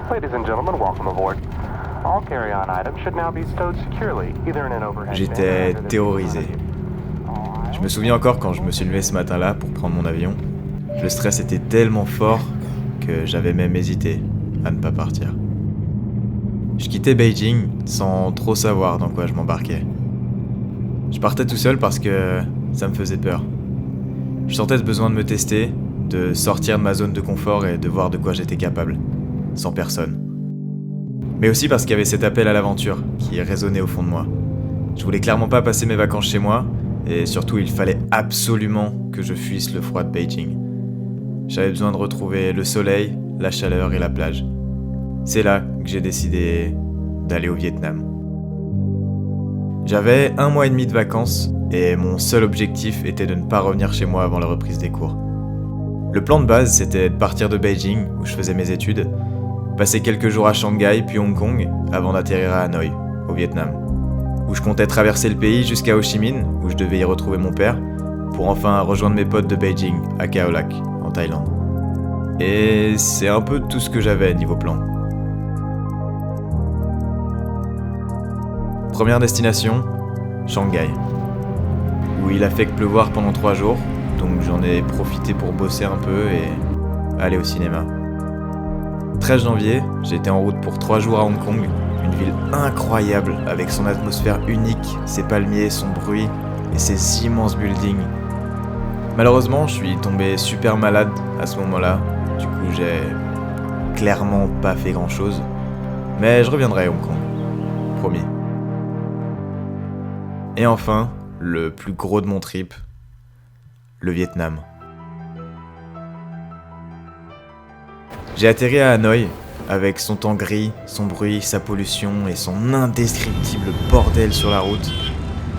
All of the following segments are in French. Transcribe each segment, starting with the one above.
Ladies and gentlemen, welcome aboard. All carry-on items should now be stowed securely, either in an overhead bin J'étais or under the terrorisé. Je me souviens encore quand je me suis levé ce matin-là pour prendre mon avion. Le stress était tellement fort que j'avais même hésité à ne pas partir. Je quittais Beijing sans trop savoir dans quoi je m'embarquais. Je partais tout seul parce que ça me faisait peur. Je sentais ce besoin de me tester, de sortir de ma zone de confort et de voir de quoi j'étais capable, sans personne. Mais aussi parce qu'il y avait cet appel à l'aventure qui résonnait au fond de moi. Je voulais clairement pas passer mes vacances chez moi, et surtout il fallait absolument que je fuisse le froid de Beijing. J'avais besoin de retrouver le soleil, la chaleur et la plage. C'est là que j'ai décidé d'aller au Vietnam. J'avais 1 mois et demi de vacances et mon seul objectif était de ne pas revenir chez moi avant la reprise des cours. Le plan de base, c'était de partir de Beijing, où je faisais mes études, passer quelques jours à Shanghai puis Hong Kong avant d'atterrir à Hanoï, au Vietnam, où je comptais traverser le pays jusqu'à Ho Chi Minh, où je devais y retrouver mon père, pour enfin rejoindre mes potes de Beijing, à Khao Lak, en Thaïlande. Et c'est un peu tout ce que j'avais niveau plan. Première destination, Shanghai, où il a fait que pleuvoir pendant 3 jours, donc j'en ai profité pour bosser un peu et aller au cinéma. 13 janvier, j'étais en route pour 3 jours à Hong Kong, une ville incroyable avec son atmosphère unique, ses palmiers, son bruit et ses immenses buildings. Malheureusement, je suis tombé super malade à ce moment-là, du coup j'ai clairement pas fait grand-chose, mais je reviendrai à Hong Kong, promis. Et enfin, le plus gros de mon trip, le Vietnam. J'ai atterri à Hanoï, avec son temps gris, son bruit, sa pollution et son indescriptible bordel sur la route.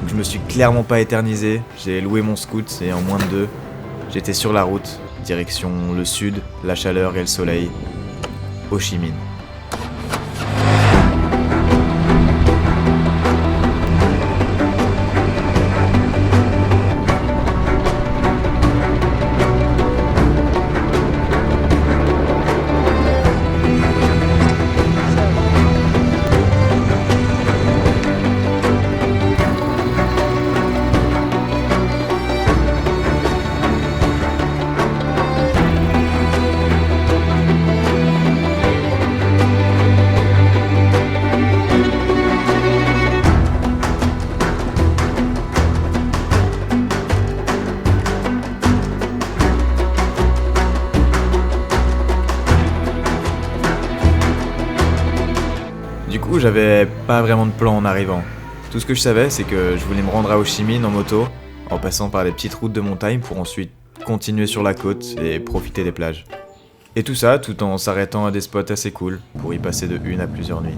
Je me suis clairement pas éternisé, j'ai loué mon scoot et en moins de 2, j'étais sur la route, direction le sud, la chaleur et le soleil, Ho Chi Minh. Du coup, j'avais pas vraiment de plan en arrivant. Tout ce que je savais, c'est que je voulais me rendre à Ho Chi Minh en moto, en passant par des petites routes de montagne pour ensuite continuer sur la côte et profiter des plages. Et tout ça, tout en s'arrêtant à des spots assez cool, pour y passer de 1 à plusieurs nuits.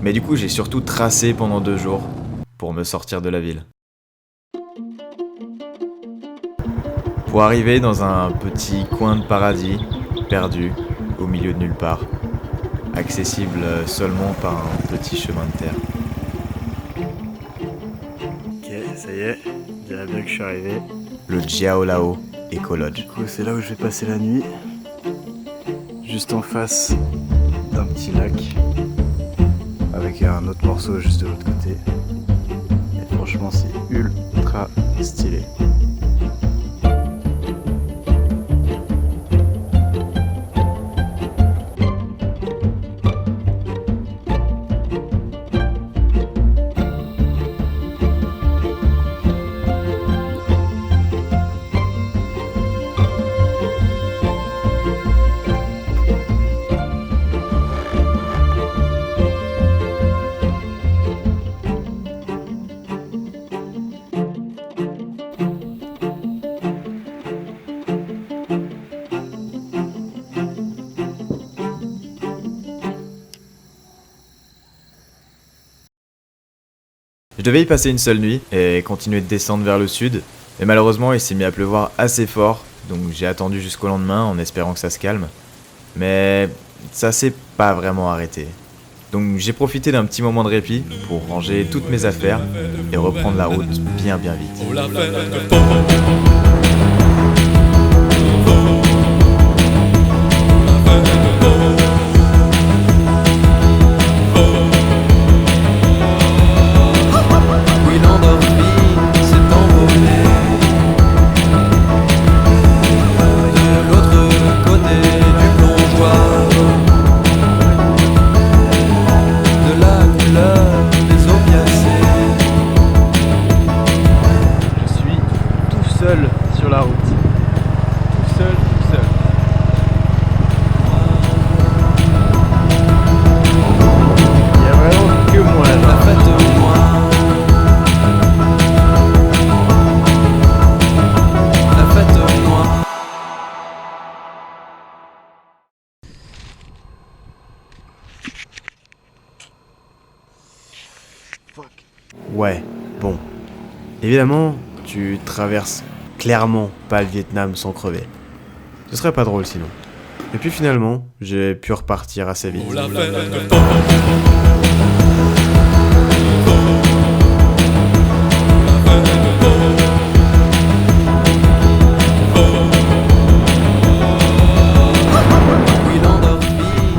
Mais du coup, j'ai surtout tracé pendant 2 jours, pour me sortir de la ville. Pour arriver dans un petit coin de paradis, perdu, au milieu de nulle part. Accessible seulement par un petit chemin de terre. Ok, ça y est, je dirais bien que je suis arrivé. Le Jiao Lao Eco Lodge. Du coup, c'est là où je vais passer la nuit. Juste en face d'un petit lac. Avec un autre morceau juste de l'autre côté. Et franchement, c'est ultra stylé. Je devais y passer une seule nuit et continuer de descendre vers le sud, mais malheureusement il s'est mis à pleuvoir assez fort, donc j'ai attendu jusqu'au lendemain en espérant que ça se calme. Mais ça s'est pas vraiment arrêté. Donc j'ai profité d'un petit moment de répit pour ranger toutes mes affaires et reprendre la route bien vite. Ouais, bon. Évidemment, tu traverses clairement pas le Vietnam sans crever. Ce serait pas drôle sinon. Et puis finalement, j'ai pu repartir assez vite.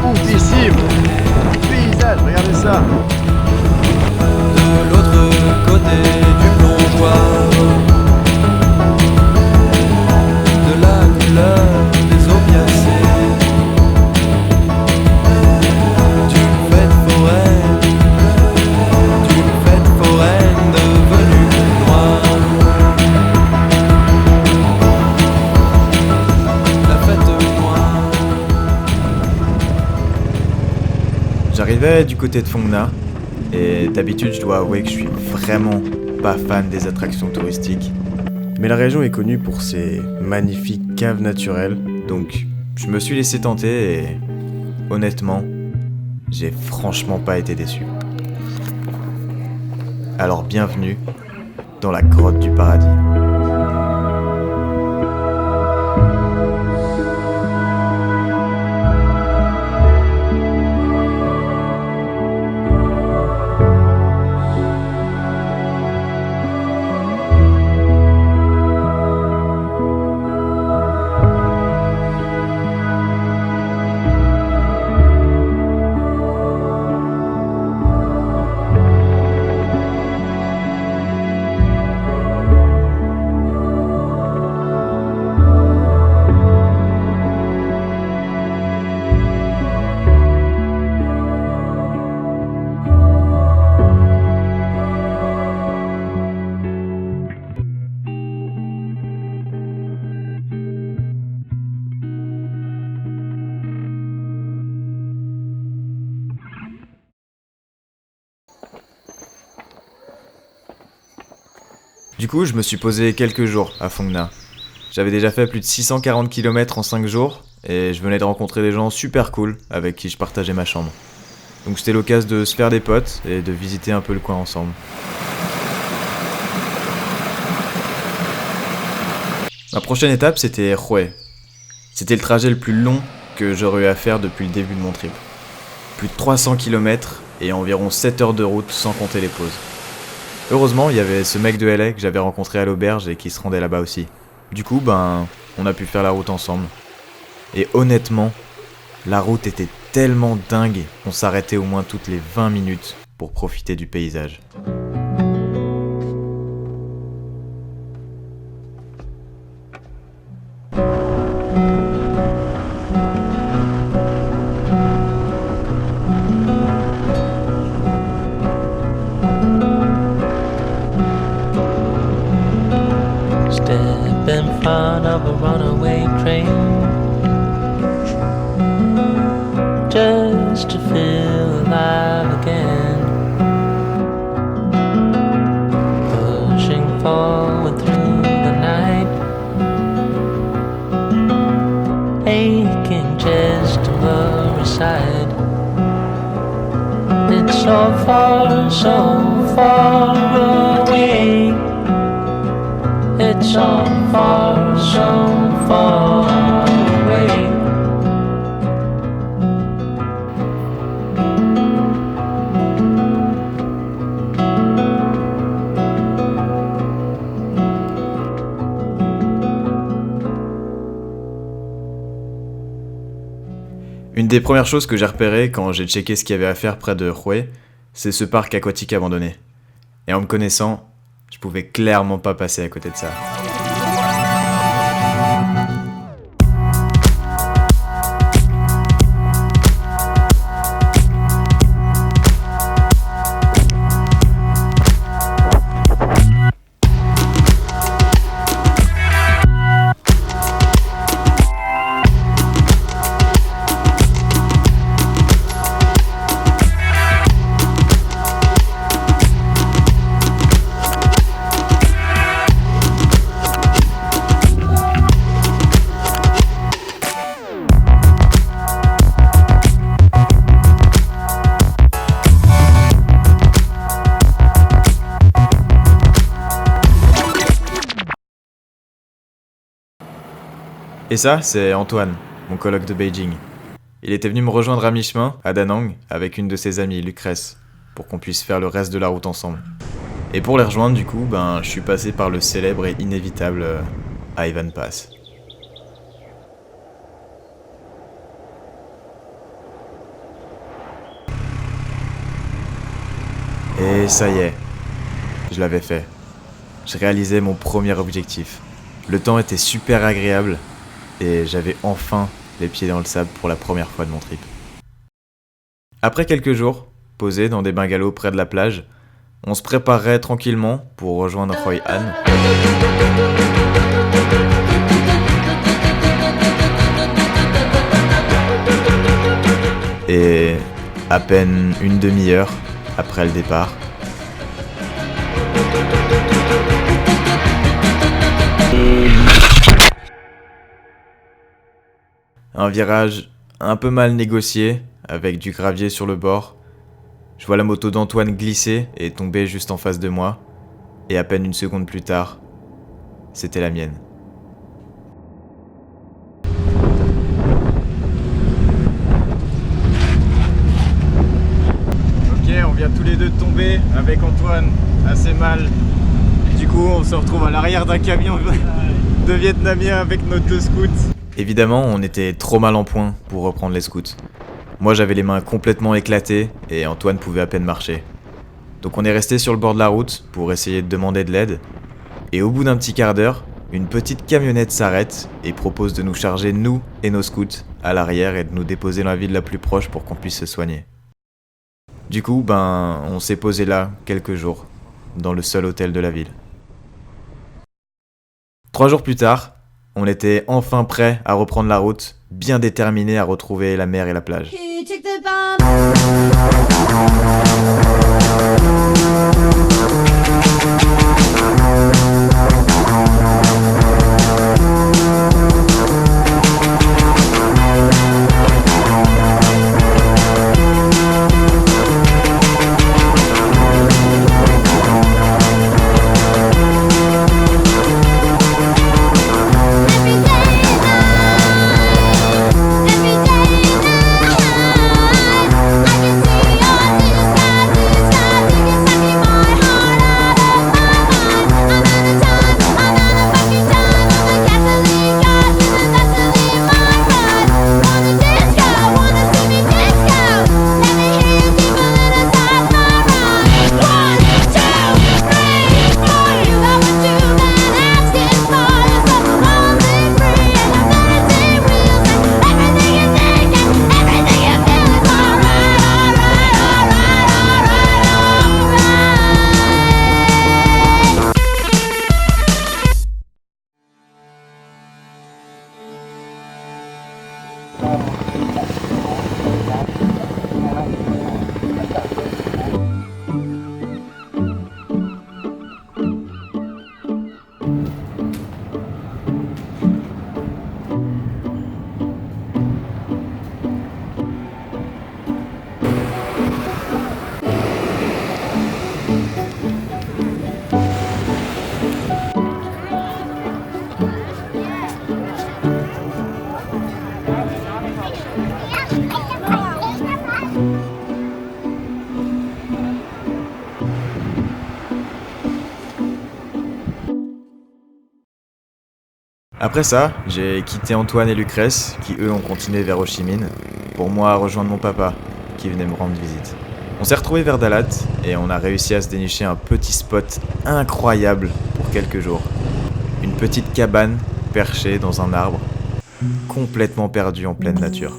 Oufissime! Paysage, regardez ça! De l'autre côté du plongeoir, de la couleur des opiacés, d'une fête foraine devenue noire. La fête noire. J'arrivais du côté de Phong Nha, et d'habitude je dois avouer que je suis vraiment pas fan des attractions touristiques. Mais la région est connue pour ses magnifiques caves naturelles. Donc je me suis laissé tenter et honnêtement, j'ai franchement pas été déçu. Alors bienvenue dans la grotte du paradis. Du coup, je me suis posé quelques jours à Phong Nha. J'avais déjà fait plus de 640 km en 5 jours, et je venais de rencontrer des gens super cool avec qui je partageais ma chambre. Donc c'était l'occasion de se faire des potes et de visiter un peu le coin ensemble. Ma prochaine étape, c'était Hue. C'était le trajet le plus long que j'aurais eu à faire depuis le début de mon trip. Plus de 300 km et environ 7 heures de route sans compter les pauses. Heureusement, il y avait ce mec de LA que j'avais rencontré à l'auberge et qui se rendait là-bas aussi. Du coup, on a pu faire la route ensemble. Et honnêtement, la route était tellement dingue, on s'arrêtait au moins toutes les 20 minutes pour profiter du paysage. Step in front of a runaway train, just to feel alive again. Pushing forward through the night, aching just to worry aside. It's so far away. It's so far away. Une des premières choses que j'ai repérées quand j'ai checké ce qu'il y avait à faire près de Hue, c'est ce parc aquatique abandonné. Et en me connaissant, je pouvais clairement pas passer à côté de ça. Et ça, c'est Antoine, mon coloc de Beijing. Il était venu me rejoindre à mi-chemin, à Da Nang, avec une de ses amies, Lucrèce, pour qu'on puisse faire le reste de la route ensemble. Et pour les rejoindre, du coup, je suis passé par le célèbre et inévitable Ivan Pass. Et ça y est, je l'avais fait. Je réalisais mon premier objectif. Le temps était super agréable et j'avais enfin les pieds dans le sable pour la première fois de mon trip. Après quelques jours, posés dans des bungalows près de la plage, on se préparerait tranquillement pour rejoindre Hoi An. Et à peine une demi-heure après le départ, un virage un peu mal négocié, avec du gravier sur le bord. Je vois la moto d'Antoine glisser et tomber juste en face de moi. Et à peine une seconde plus tard, c'était la mienne. Ok, on vient tous les deux de tomber avec Antoine, assez mal. Du coup, on se retrouve à l'arrière d'un camion de Vietnamiens avec nos 2 scouts. Évidemment, on était trop mal en point pour reprendre les scouts. Moi, j'avais les mains complètement éclatées et Antoine pouvait à peine marcher. Donc on est resté sur le bord de la route pour essayer de demander de l'aide. Et au bout d'un petit quart d'heure, une petite camionnette s'arrête et propose de nous charger, nous et nos scouts, à l'arrière et de nous déposer dans la ville la plus proche pour qu'on puisse se soigner. Du coup, on s'est posé là quelques jours, dans le seul hôtel de la ville. 3 jours plus tard, on était enfin prêts à reprendre la route, bien déterminés à retrouver la mer et la plage. Après ça, j'ai quitté Antoine et Lucrèce, qui eux ont continué vers Ho Chi Minh, pour moi rejoindre mon papa, qui venait me rendre visite. On s'est retrouvés vers Dalat, et on a réussi à se dénicher un petit spot incroyable pour quelques jours. Une petite cabane perchée dans un arbre, complètement perdue en pleine nature.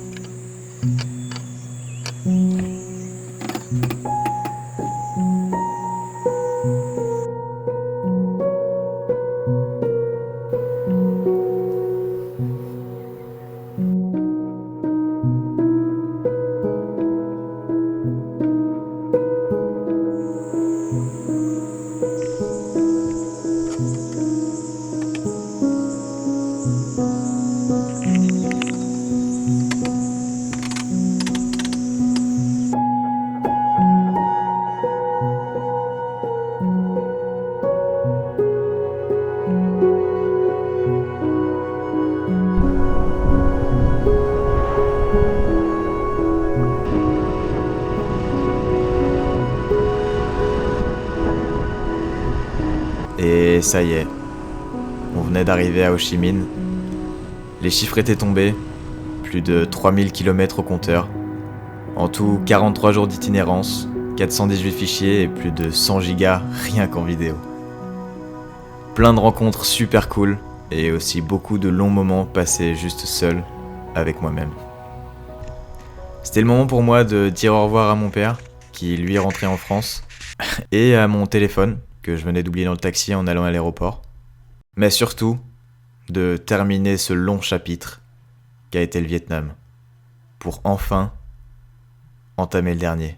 Et ça y est, on venait d'arriver à Ho Chi Minh. Les chiffres étaient tombés, plus de 3000 km au compteur. En tout, 43 jours d'itinérance, 418 fichiers et plus de 100 gigas rien qu'en vidéo. Plein de rencontres super cool et aussi beaucoup de longs moments passés juste seul avec moi-même. C'était le moment pour moi de dire au revoir à mon père, qui lui rentrait en France, et à mon téléphone, que je venais d'oublier dans le taxi en allant à l'aéroport. Mais surtout, de terminer ce long chapitre qu'a été le Vietnam, pour enfin entamer le dernier.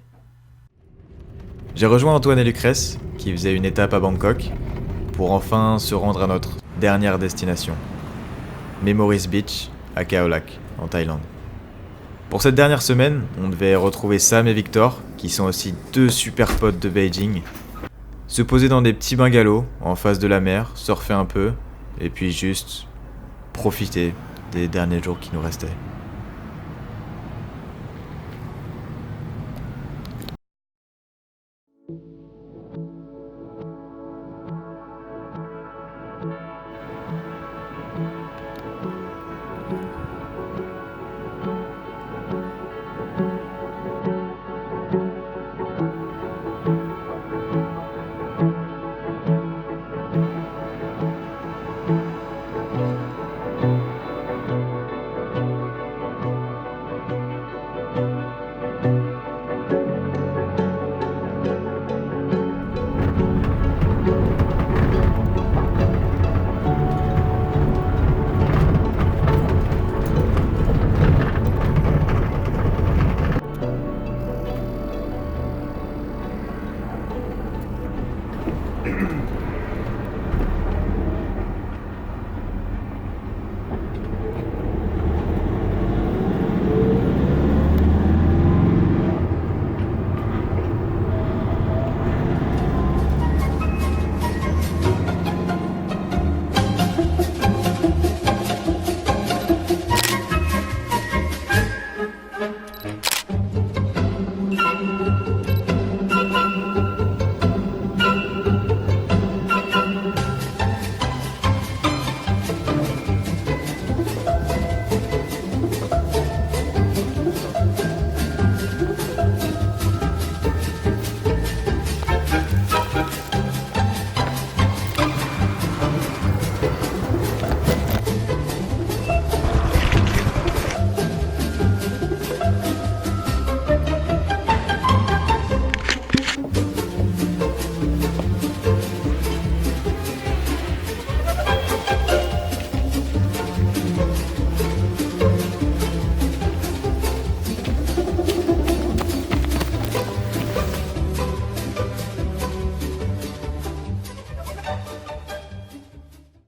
J'ai rejoint Antoine et Lucrèce, qui faisaient une étape à Bangkok, pour enfin se rendre à notre dernière destination, Memories Beach, à Khao Lak, en Thaïlande. Pour cette dernière semaine, on devait retrouver Sam et Victor, qui sont aussi 2 super potes de Beijing, se poser dans des petits bungalows en face de la mer, surfer un peu, et puis juste profiter des derniers jours qui nous restaient.